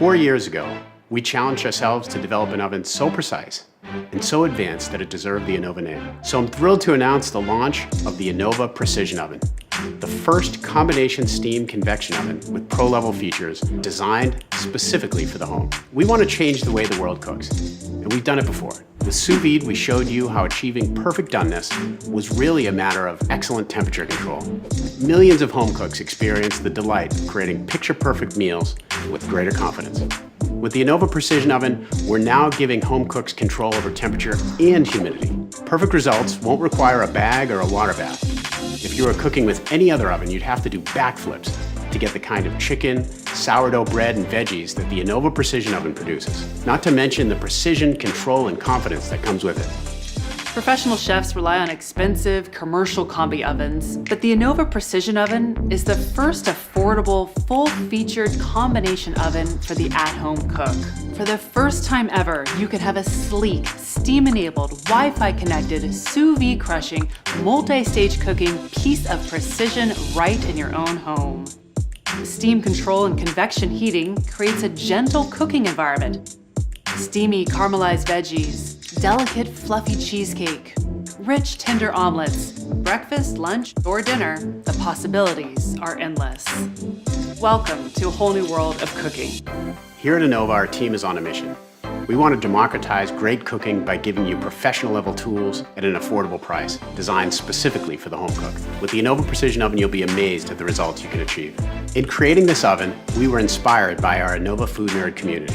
4 years ago, we challenged ourselves to develop an oven so precise and so advanced that it deserved the Anova name. So I'm thrilled to announce the launch of the Anova Precision Oven, the first combination steam convection oven with pro-level features designed specifically for the home. We want to change the way the world cooks, and we've done it before. With sous vide, we showed you how achieving perfect doneness was really a matter of excellent temperature control. Millions of home cooks experience the delight of creating picture-perfect meals with greater confidence. With the Anova Precision Oven, we're now giving home cooks control over temperature and humidity. Perfect results won't require a bag or a water bath. If you were cooking with any other oven, you'd have to do backflips to get the kind of chicken, sourdough bread, and veggies that the Anova Precision Oven produces. Not to mention the precision, control, and confidence that comes with it. Professional chefs rely on expensive commercial combi ovens, but the Anova Precision Oven is the first affordable, full-featured combination oven for the at-home cook. For the first time ever, you could have a sleek, steam-enabled, Wi-Fi connected, sous vide crushing, multi-stage cooking piece of precision right in your own home. Steam control and convection heating creates a gentle cooking environment. Steamy caramelized veggies, delicate fluffy cheesecake, rich tender omelets, breakfast, lunch, or dinner, the possibilities are endless. Welcome to a whole new world of cooking. Here at Anova, our team is on a mission. We want to democratize great cooking by giving you professional level tools at an affordable price, designed specifically for the home cook. With the Anova Precision Oven, you'll be amazed at the results you can achieve. In creating this oven, we were inspired by our Anova food nerd community.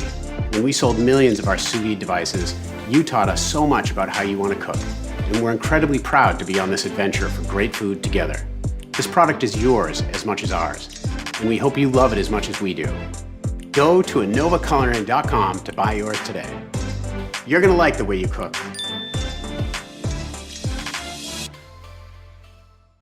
When we sold millions of our sous vide devices, you taught us so much about how you want to cook, and we're incredibly proud to be on this adventure for great food together. This product is yours as much as ours, and we hope you love it as much as we do. Go to AnovaCulinary.com to buy yours today. You're going to like the way you cook.